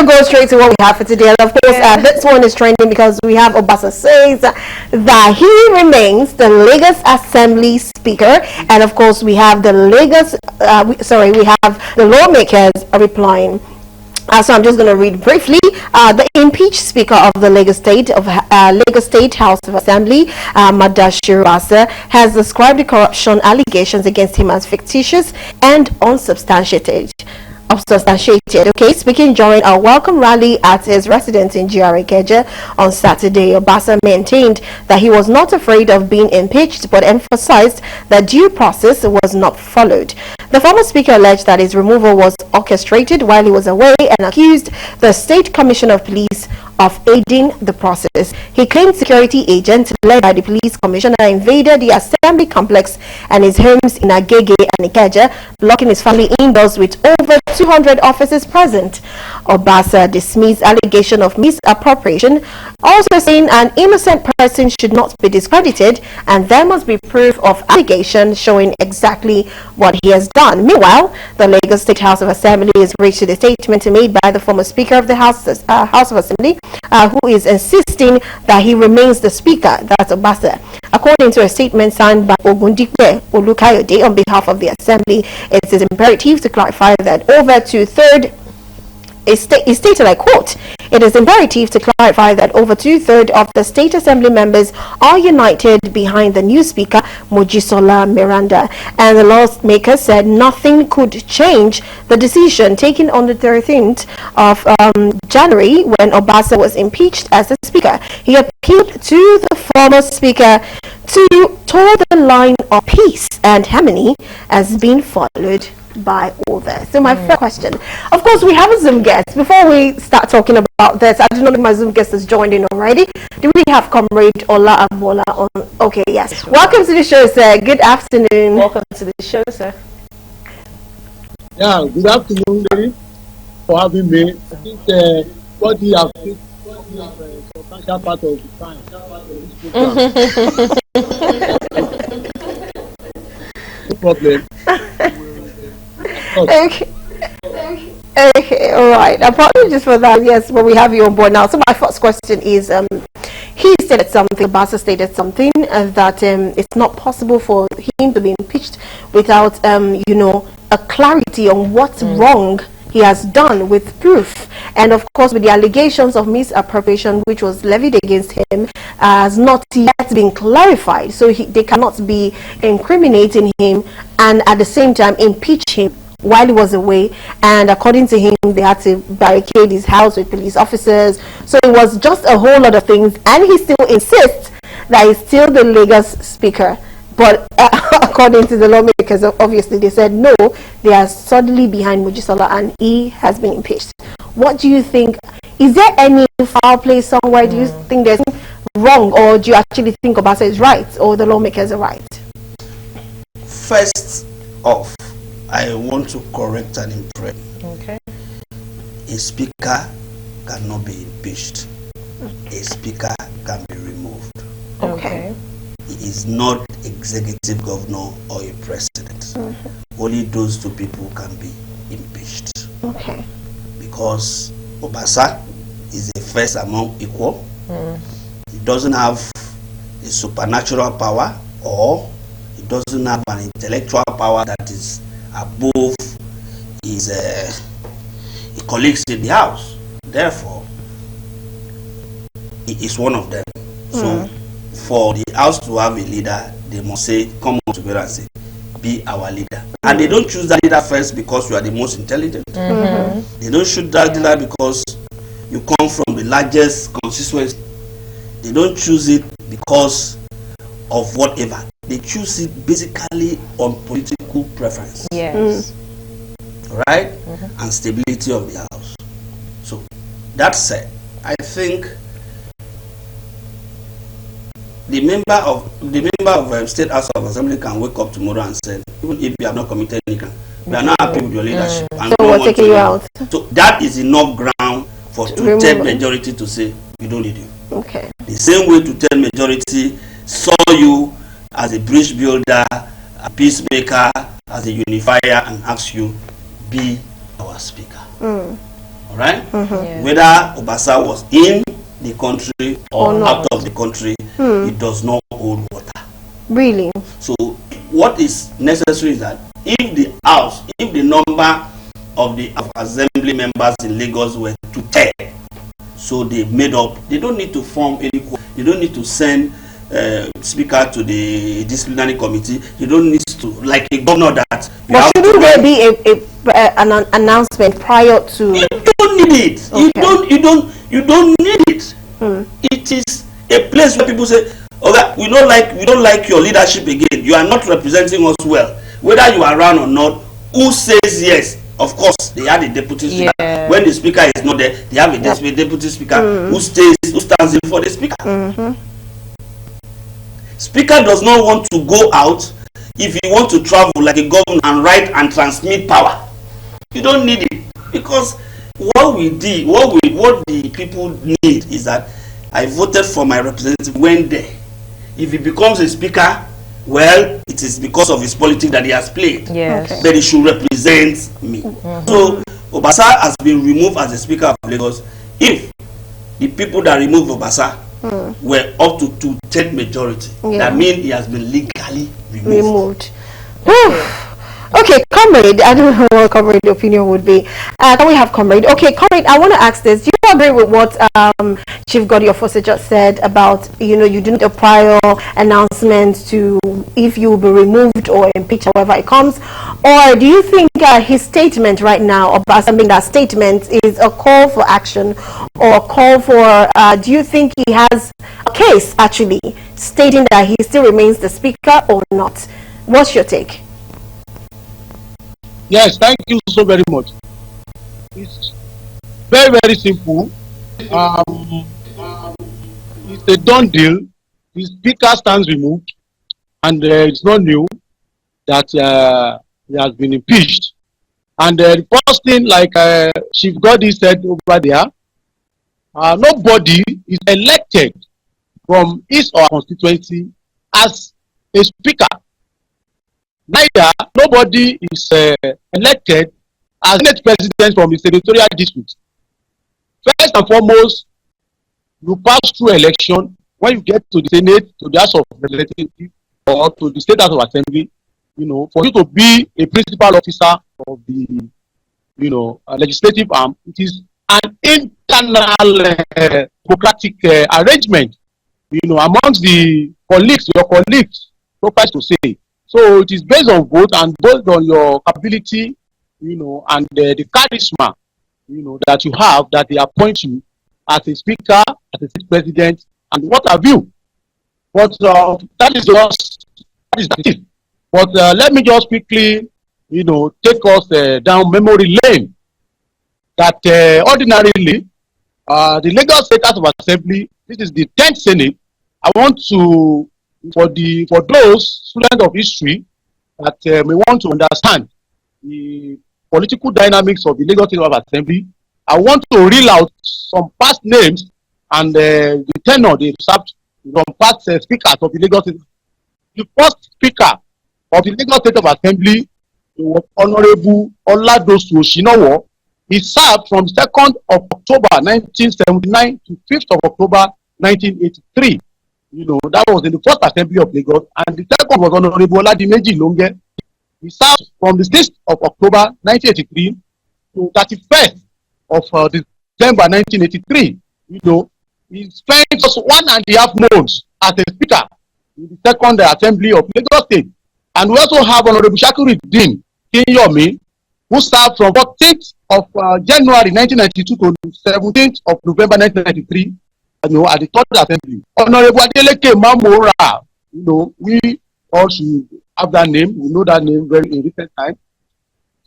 going to go straight to what we have for today. And of course, this one is trending because we have Obasa says that he remains the Lagos Assembly Speaker. And of course, we have the we have the lawmakers replying. So I'm just going to read briefly. The impeached Speaker of the Lagos State House of Assembly, Mudashiru Obasa, has described the corruption allegations against him as fictitious and unsubstantiated. Okay, speaking during a welcome rally at his residence in GRA Ikeja on Saturday, Obasa maintained that he was not afraid of being impeached, but emphasized that due process was not followed. The former speaker alleged that his removal was orchestrated while he was away and accused the State Commissioner of Police of aiding the process. He claimed security agents led by the police commissioner invaded the assembly complex and his homes in Agege and Ikeja, blocking his family indoors with over 200 officers present. Obasa dismissed allegation of misappropriation, also saying an innocent person should not be discredited and there must be proof of allegation showing exactly what he has done. Meanwhile, the Lagos State House of Assembly has reached the statement made by the former Speaker of the House of Assembly, who is insisting that he remains the Speaker, that's Obasa. According to a statement signed by Ogundipe Olukayode on behalf of the Assembly, it is imperative to clarify that over two-thirds, it stated, I quote, "It is imperative to clarify that over two-thirds of the State Assembly members are united behind the new Speaker, Mojisola Miranda." And the lawmaker said nothing could change the decision taken on the 13th of January when Obasa was impeached as the Speaker. He appealed to the former Speaker to toe the line of peace and harmony as being followed by others. So my first question, of course, we have a Zoom guest. Before we start talking about this, I do not know if my Zoom guest has joined in already. Do we have Comrade Ola Abola on? Okay, yes. Welcome to the show, sir. Good afternoon. Welcome to the show, sir. Yeah, good afternoon, lady, for having me. I think what you have said is a substantial part of the time. No problem. Okay, all right. Apologies for that. Yes, but we have you on board now. So my first question is, he stated something, Obasa stated something, that it's not possible for him to be impeached without, a clarity on what's wrong he has done with proof. And of course, with the allegations of misappropriation which was levied against him has not yet been clarified. So they cannot be incriminating him and at the same time impeach him while he was away. And according to him, they had to barricade his house with police officers. So it was just a whole lot of things. And he still insists that he's still the Lagos Speaker. But according to the lawmakers, obviously they said no, they are solidly behind Mojisola and he has been impeached. What do you think? Is there any foul play somewhere? Do you think there's wrong, or do you actually think Obasa is right or the lawmakers are right? First off, I want to correct an impression. Okay. A speaker cannot be impeached. A speaker can be removed. Okay. He is not executive governor or a president. Only those two people can be impeached. Okay. Because Obasa is the first among equal. He doesn't have a supernatural power, or he doesn't have an intellectual power that is above his colleagues in the house. Therefore, he is one of them. So for the house to have a leader, they must say, come on together and say, be our leader. And they don't choose that leader first because you are the most intelligent. They don't choose that leader because you come from the largest constituency. They don't choose it because of whatever. They choose it basically on political preference. Yes. Right? And stability of the house. So that said, I think the member of State House of Assembly can wake up tomorrow and say, even if you have not committed any crime, we are not happy with your leadership. And So we're taking you out. So that is enough ground for two-third majority to say, we don't need you. Okay. The same way two-third majority saw you as a bridge builder, a peacemaker, as a unifier, and asked you, be our speaker. All right? Whether Obasa was in the country or out of the country, it does not hold water. Really? So what is necessary is that if the number of the assembly members in Lagos were to 10, so they made up, they don't need to form any, they don't need to send speaker to the disciplinary committee. You don't need to, like a governor that. But shouldn't there be an announcement prior to? You don't need it. Okay. You don't need it. It is a place where people say, okay, we don't like your leadership again. You are not representing us well. Whether you are around or not, who says yes? Of course, they have a deputy speaker. Yeah. When the speaker is not there, they have a deputy speaker who stands in for the speaker. Speaker does not want to go out if you want to travel like a governor and write and transmit power. You don't need it, because what the people need is that I voted for my representative when there. If he becomes a speaker, well, it is because of his politics that he has played. Yes. Okay. But he should represent me. So Obasa has been removed as the speaker of Lagos. If the people that removed Obasa were up to 2/3 majority, that means he has been legally removed. Okay, comrade, I don't know what comrade opinion would be. Can we have comrade? Okay, comrade, I want to ask this. Do you agree with what Chief Goddy Ofosu just said about, you do need a prior announcement to if you will be removed or impeached, however it comes? Or do you think his statement right now about something, that statement is a call for action or a call for, do you think he has a case actually stating that he still remains the speaker or not? What's your take? Yes, thank you so very much. It's very, very simple. It's a done deal. The speaker stands removed, and it's not new that he has been impeached. And the first thing, like Chief Goddy said over there, nobody is elected from his or her constituency as a speaker. Neither nobody is elected as Senate president from the senatorial district. First and foremost, you pass through election. When you get to the Senate, to the House of Representatives, or to the State House of Assembly, for you to be a principal officer of the, legislative arm, it is an internal democratic arrangement, amongst the colleagues, your colleagues, so far to say. So it is based on vote and based on your ability, and the charisma, that you have, that they appoint you as a speaker, as a state president, and what have you. But that is the thing. But let me just quickly, take us down memory lane. That ordinarily, the Lagos State House of Assembly, this is the 10th Senate. I want to, for those students of history that may want to understand the political dynamics of the Lagos State House of Assembly, I want to reel out some past names and the tenure they served from past speakers of the Lagos State. The first speaker of the Lagos State of Assembly was Honorable Oladosu Oshinowo. He served from 2nd of October 1979 to 5th of October 1983. That was in the first assembly of Lagos, and the second was Honorable Oladimeji Longe. He served from the 6th of October 1983 to 31st of December 1983. He spent just 1.5 months as a speaker in the second assembly of Lagos State. And we also have Honorable Shakiruddin Kinyomi, who served from 14th of January 1992 to 17th of November 1993. At the third assembly. Honorable Adeleke Mamora, we all should have that name. We know that name very in recent time.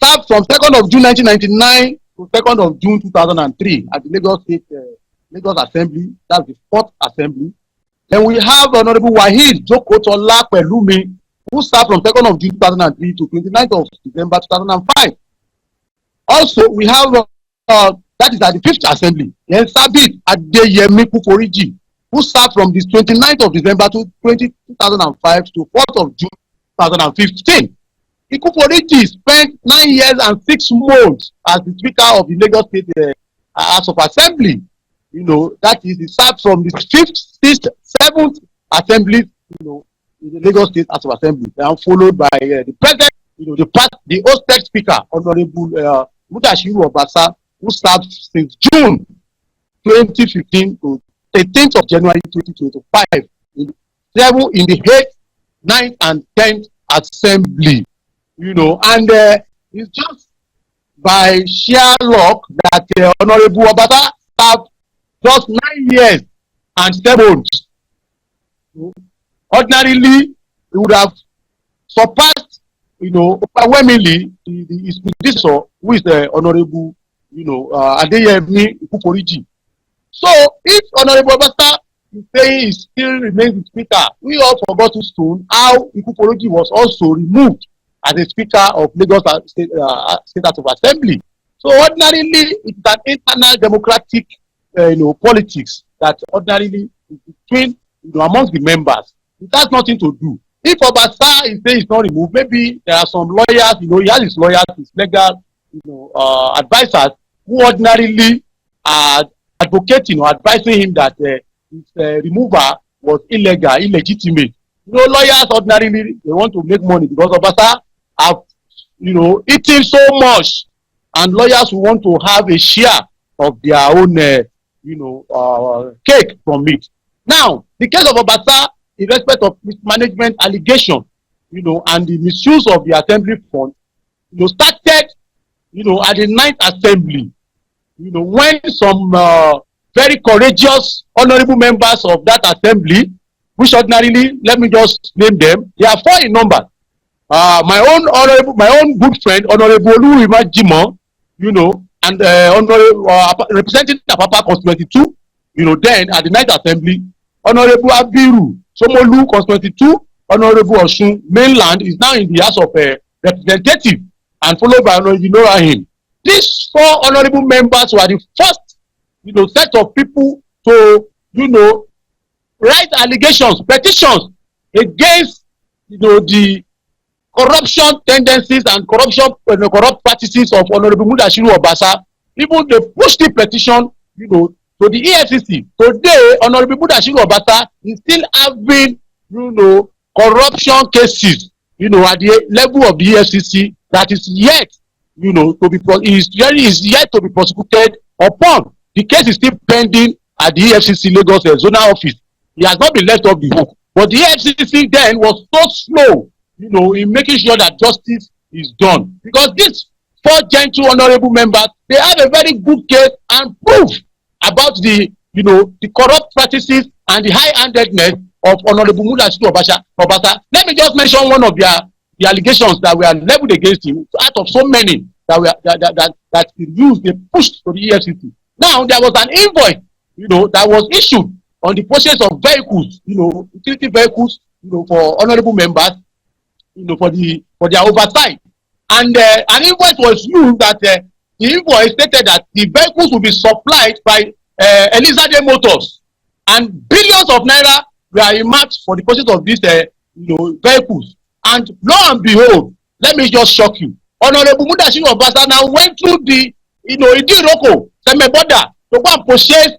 Served from 2nd of June 1999 to 2nd of June 2003 at the Lagos State Lagos Assembly. That's the 4th assembly. Then we have Honorable Wahid Jokotola Pelumi, who served from 2nd of June 2003 to 29th of December 2005. Also, we have that is at the 5th assembly. Then Sabit Adeyemi Kuforiji, who served from the 29th of December to 2005 to 4th of June 2015. Kuforiji spent 9 years and 6 months as the Speaker of the Lagos State House of Assembly. That is, he served from the 5th, 6th, 7th Assembly, in the Lagos State House of Assembly, and followed by the present, the hosted Speaker, Honorable Mudashiru Obasa, who served since June 2015 to 18th of January 2025 in the 8th, 9th, and 10th Assembly. And it's just by sheer luck that Honorable Obasa served just 9 years and 7 months. Ordinarily, he would have surpassed, overwhelmingly his predecessor, who is the Honorable, Adeyemi Ikuporiji. So, if Honorable Obasa is saying he still remains the Speaker, we all forgot to soon how Ikuporiji was also removed as a Speaker of Lagos State House of Assembly. So, ordinarily, it's an internal democratic, politics that ordinarily is between, amongst the members. It has nothing to do. If Obasa is saying it's not removed, maybe there are some lawyers, he has his lawyers, his legal, advisors who ordinarily are advocating or advising him that his removal was illegitimate. Lawyers ordinarily, they want to make money because Obasa have, eaten so much, and lawyers who want to have a share of their own, cake from it. Now, the case of Obasa, in respect of mismanagement allegation, and the misuse of the assembly fund, started, at the 9th Assembly, when some very courageous, honorable members of that assembly, which ordinarily, let me just name them, they are 4 in number. My own good friend, Honorable Oluwima Jimo, and representing Apapa constituency 2, then at the 9th Assembly, Honorable Abiru Somolu constituency 2, Honorable Osun Mainland is now in the House of Representatives, and followed by Honorable Norahim. These 4 honorable members were the first, set of people to, write allegations, petitions against, the corruption tendencies and corrupt practices of Honorable Mudashiru Obasa. Even they pushed the petition, to the EFCC. Today, Honorable Mudashiru Obasa is still having, corruption cases, at the level of the EFCC that is yet, is yet to be prosecuted upon. The case is still pending at the EFCC Lagos zonal office. He has not been left off the hook. But the EFCC then was so slow, in making sure that justice is done. Because these 4 gentle honorable members, they have a very good case and proof about the, the corrupt practices and the high-handedness of Honorable Mudashiru Obasa. Let me just mention one of the allegations that were leveled against him, out of so many that he used, they pushed to the EFCC. Now, there was an invoice, that was issued on the purchase of vehicles, utility vehicles, for honorable members, for their oversight. And an invoice was used that the invoice stated that the vehicles will be supplied by Elizabeth Motors, and billions of naira were earmarked for the purchase of these, vehicles. And lo and behold, let me just shock you. Honorable Mudashiru Obasa now went through the, Idiroko, Semeboda, to go and purchase,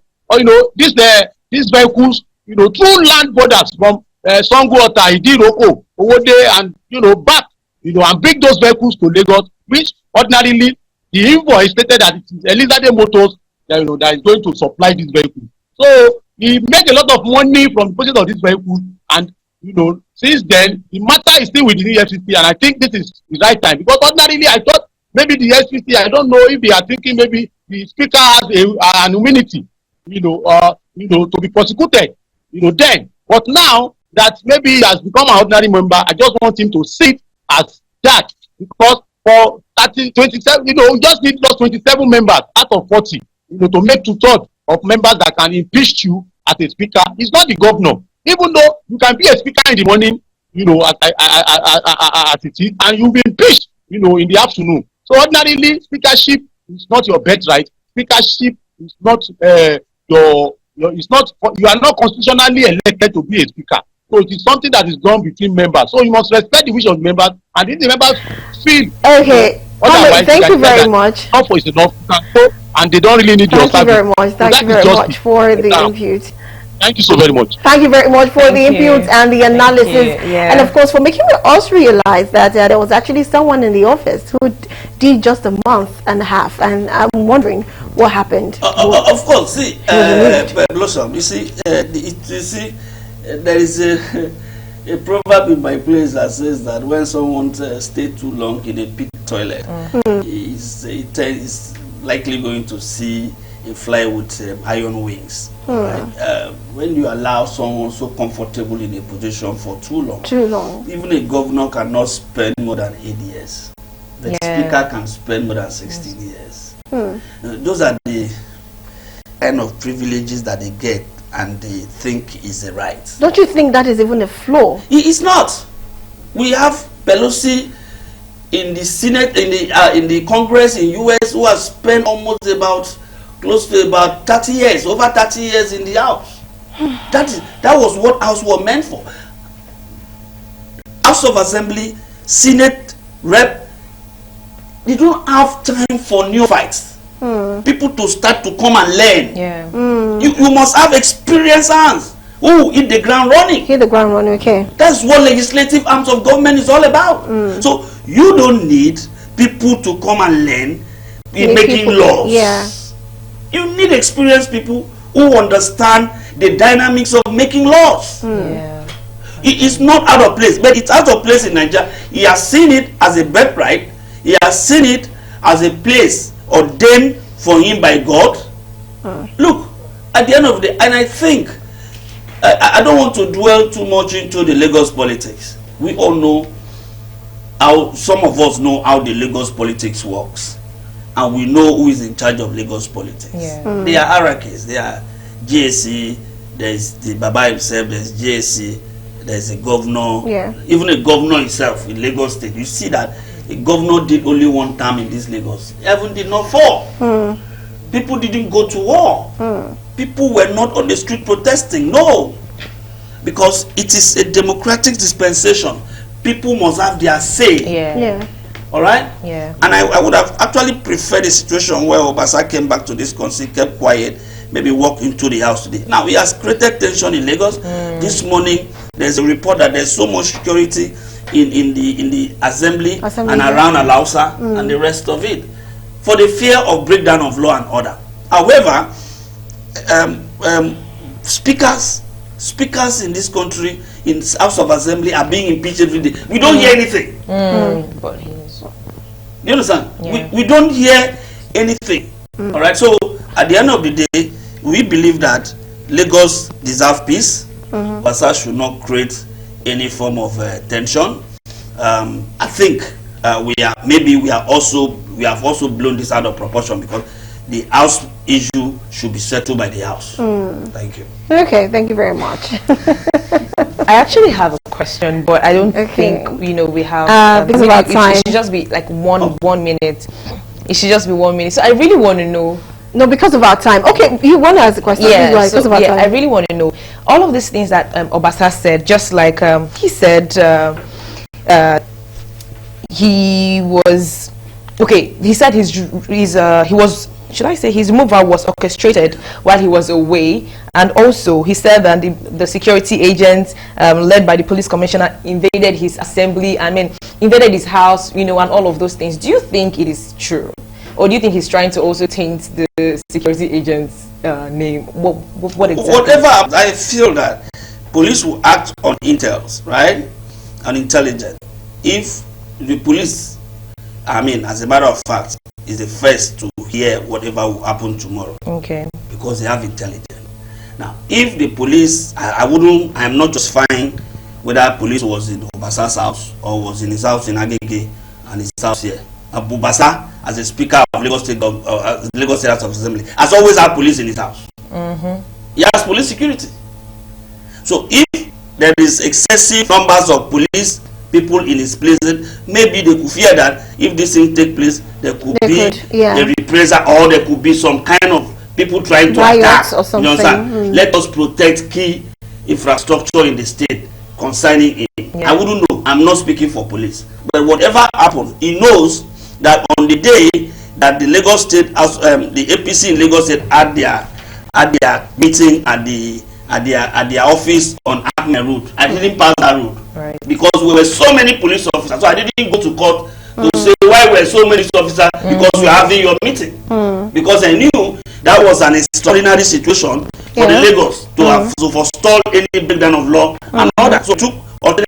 these vehicles, through land borders from Sango-Ota, Idiroko, Owode, and, back, and bring those vehicles to Lagos, which ordinarily the invoice stated that it is Elizabeth Motors that is going to supply these vehicles. So he made a lot of money from the purchase of these vehicles, and since then the matter is still with the EFCC, and I think this is the right time, because ordinarily I thought maybe the EFCC, I don't know if they are thinking maybe the speaker has an immunity, to be prosecuted, then. But now that maybe he has become an ordinary member, I just want him to sit as that, because for 27, we just need those 27 members out of 40, to make 2/3 of members that can impeach you as a speaker. It's not the governor. Even though you can be a speaker in the morning, as it is, and you'll be impeached, in the afternoon. So ordinarily, speakership is not your birthright. Speakership is not you are not constitutionally elected to be a speaker. So it is something that is done between members. So you must respect the wish of the members, and if the members feel okay. Thank you very much. Enough is enough. You can go and they don't really need your Thank you service. very much. Thank you very much for the input. Thank you so very much. Thank you very much for the inputs and the analysis, and of course for making us realize that there was actually someone in the office who did just a month and a half, and I'm wondering what happened. Of course, see, Blossom, you see, there is a proverb in my place that says that when someone stays too long in a pit toilet, is likely going to see a fly with iron wings. Right? When you allow someone so comfortable in a position for too long, even a governor cannot spend more than 8 years. The speaker can spend more than 16 years. Those are the kind of privileges that they get and they think is a right. Don't you think that is even a flaw? It's not. We have Pelosi in the Senate, in the Congress in US, who has spent almost close to about 30 years, over 30 years in the House. That was what House was meant for. House of Assembly, Senate, Rep, they don't have time for new fights. People to start to come and learn. You must have experienced hands who hit the ground running. Hit the ground running, okay. That's what legislative arms of government is all about. So you don't need people to come and learn in making laws. Yeah. You need experienced people who understand the dynamics of making laws. It is not out of place, but it's out of place in Nigeria. He has seen it as a birthright. He has seen it as a place ordained for him by God. Look, at the end of the day, and I think, I don't want to dwell too much into the Lagos politics. We all know how, some of us know how the Lagos politics works. And we know who is in charge of Lagos politics. There are hierarchies. There are GSC, there's the Baba himself, there's GSC, there's a governor, even a governor himself in Lagos State. You see that a governor did only one term in this Lagos. Heaven did not fall. People didn't go to war. People were not on the street protesting. No. Because it is a democratic dispensation. People must have their say. All right? And I would have actually preferred a situation where Obasa came back to this country, kept quiet, maybe walk into the house today. Now, he has created tension in Lagos. This morning, there's a report that there's so much security in the assembly and around Alausa and the rest of it, for the fear of breakdown of law and order. However, speakers in this country, in House of Assembly, are being impeached every day. We don't hear anything. But he's... You understand? We don't hear anything. All right. So at the end of the day, we believe that Lagos deserves peace. Obasa should not create any form of tension. I think we have also blown this out of proportion, because the house issue should be settled by the house. Thank you. Okay, thank you very much. I actually have a question, but I don't think we have. Because of our time. It should just be like 1 minute. It should just be 1 minute. So I really want to know. No, because of our time. Okay, you want to ask a question? Yeah, because of our time. I really want to know all of these things that Obasa said. Just like he said, he was okay. He said his removal was orchestrated while he was away, and also he said that the security agents led by the police commissioner invaded his assembly. Invaded his house, and all of those things. Do you think it is true, or do you think he's trying to also taint the security agent's name? What exactly? Whatever, I feel that police will act on intels, right, on intelligence. If the police, as a matter of fact, is the first to hear whatever will happen tomorrow. Okay. Because they have intelligence. Now, if the police, I'm not just fine whether police was in Obasa's house or was in his house in Agege and his house here. Obasa, as a speaker of Lagos State House of Assembly, has always had police in his house. He has police security. So if there is excessive numbers of police people in his places, maybe they could fear that if this thing take place, there could be a reprisal, or there could be some kind of people trying to attack or something. You know, let us protect key infrastructure in the state concerning it. I wouldn't know. I'm not speaking for police, but whatever happens, he knows that on the day that the Lagos State House, the APC in Lagos State had their meeting at their office on Acme Road. I didn't pass that road, right, because there were so many police officers. So I didn't go to court to say why were so many officers, because we are having your meeting. Because I knew that was an extraordinary situation for the Lagos to have to forestall any breakdown of law and all that. So took alternate